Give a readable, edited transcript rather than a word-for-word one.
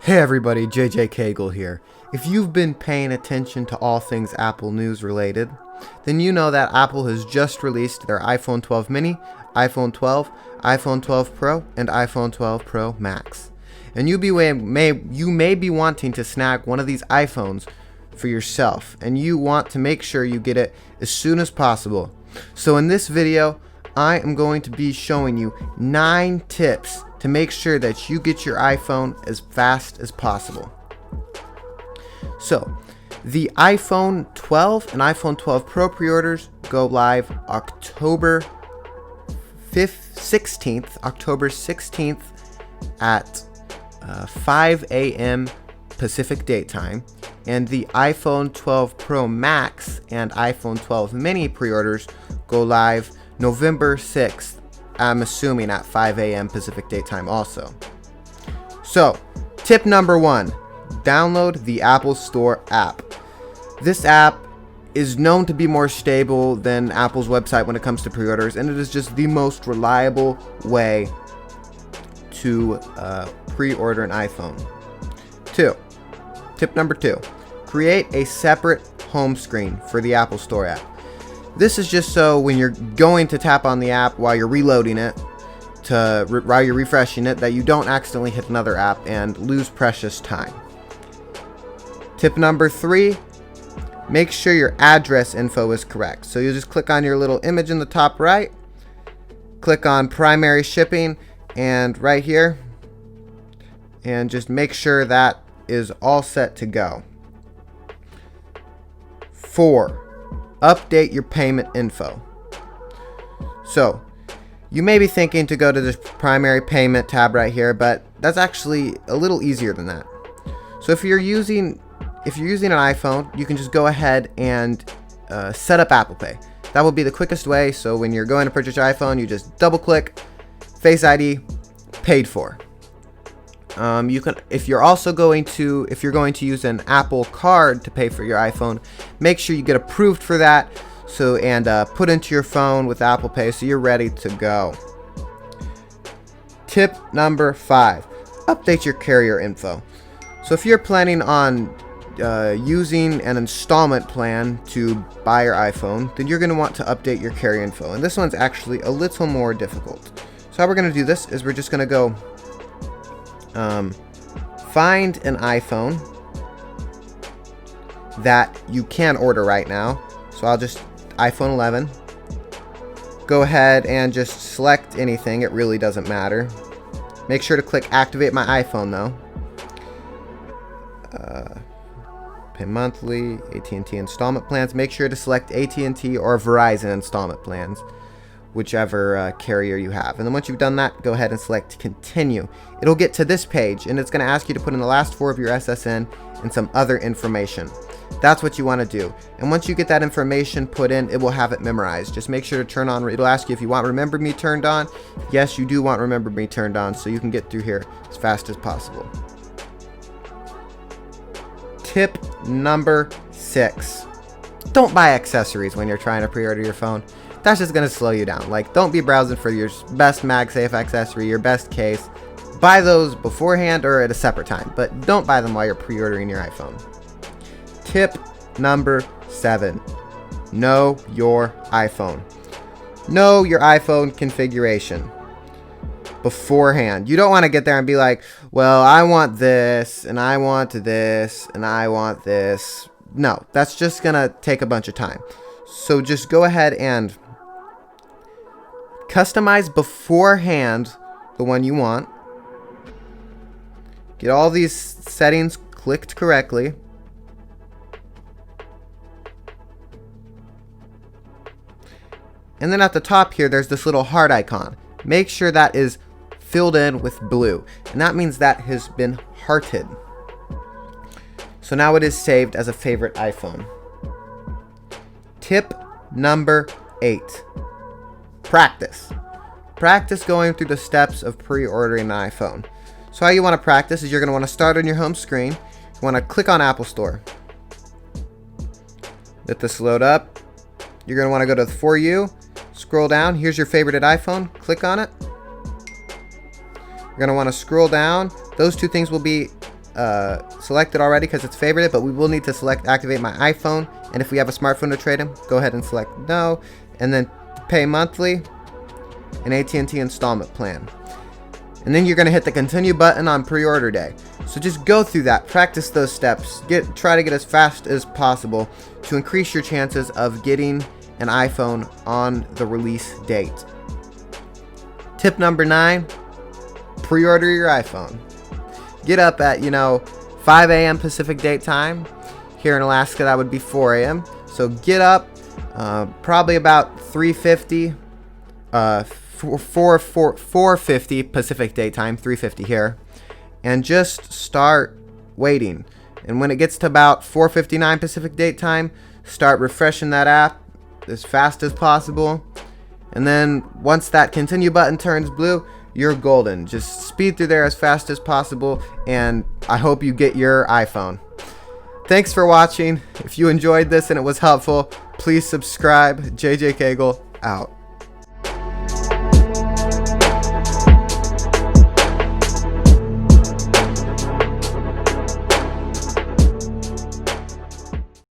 Hey everybody, JJ Cagle here. If you've been paying attention to all things Apple news related, then you know that Apple has just released their iPhone 12 mini, iPhone 12, iPhone 12 Pro, and iPhone 12 Pro Max. And you may be wanting to snag one of these iPhones for yourself, and you want to make sure you get it as soon as possible. So in this video, I am going to be showing you 9 tips to make sure that you get your iPhone as fast as possible. So, the iPhone 12 and iPhone 12 Pro pre-orders go live October 16th at 5 a.m. Pacific Date Time, and the iPhone 12 Pro Max and iPhone 12 mini pre-orders go live November 6th, I'm assuming at 5 a.m. Pacific Date Time also. So, tip number 1, download the Apple Store app. This app is known to be more stable than Apple's website when it comes to pre-orders, and it is just the most reliable way to pre-order an iPhone. Tip number 2, create a separate home screen for the Apple Store app. This is just so when you're going to tap on the app while you're reloading it, while you're refreshing it, that you don't accidentally hit another app and lose precious time. Tip number 3, make sure your address info is correct. So you just click on your little image in the top right, click on primary shipping, and right here, and just make sure that is all set to go. 4, update your payment info. So, you may be thinking to go to this primary payment tab right here, but that's actually a little easier than that. So if you're using an iPhone, you can just go ahead and set up Apple Pay. That will be the quickest way. So when you're going to purchase your iPhone, you just double click, Face ID, paid for. You can, if you're going to use an Apple Card to pay for your iPhone, make sure you get approved for that. So put into your phone with Apple Pay so you're ready to go. Tip number 5, update your carrier info. So if you're planning on using an installment plan to buy your iPhone, then you're going to want to update your carrier info. And this one's actually a little more difficult. So how we're going to do this is we're just going to go find an iPhone that you can order right now. So I'll just iPhone 11. Go ahead and just select anything. It really doesn't matter. Make sure to click activate my iPhone though. Pay monthly, at&t installment plans. Make sure to select at&t or Verizon installment plans, whichever carrier you have. And then once you've done that, go ahead and select continue. It'll get to this page and it's going to ask you to put in the last 4 of your SSN and some other information. That's what you want to do. And once you get that information put in, it will have it memorized. Just make sure to turn on, it'll ask you if you want Remember Me turned on. Yes, you do want Remember Me turned on so you can get through here as fast as possible. Tip number 6, don't buy accessories when you're trying to pre-order your phone. That's just going to slow you down. Like, don't be browsing for your best MagSafe accessory, your best case. Buy those beforehand or at a separate time, but don't buy them while you're pre-ordering your iPhone. Tip number 7, know your iPhone. Know your iPhone configuration beforehand. You don't want to get there and be like, well, I want this, and I want this, and I want this. No, that's just going to take a bunch of time. So just go ahead and customize beforehand the one you want. Get all these settings clicked correctly. And then at the top here, there's this little heart icon. Make sure that is filled in with blue. And that means that has been hearted. So now it is saved as a favorite iPhone. Tip number 8, practice. Practice going through the steps of pre-ordering an iPhone. So how you want to practice is you're going to want to start on your home screen. You want to click on Apple Store. Let this load up. You're going to want to go to For You, scroll down. Here's your favorited iPhone. Click on it. You're going to want to scroll down. Those two things will be selected already because it's favorited, but we will need to select activate my iPhone. And if we have a smartphone to trade in, go ahead and select no, and then pay monthly, an at&t installment plan. And then you're going to hit the continue button on pre-order day. So just go through that, practice those steps, try to get as fast as possible to increase your chances of getting an iPhone on the release date. Tip number 9, pre-order your iPhone. Get up at 5 a.m. Pacific Date Time. Here in Alaska, that would be 4 a.m. So get up probably about 3:50, 4:50 Pacific Date Time, 3:50 here, and just start waiting. And when it gets to about 4:59 Pacific Date Time, start refreshing that app as fast as possible. And then once that continue button turns blue, you're golden. Just speed through there as fast as possible, and I hope you get your iPhone. Thanks for watching. If you enjoyed this and it was helpful, please subscribe. JJ Cagle out.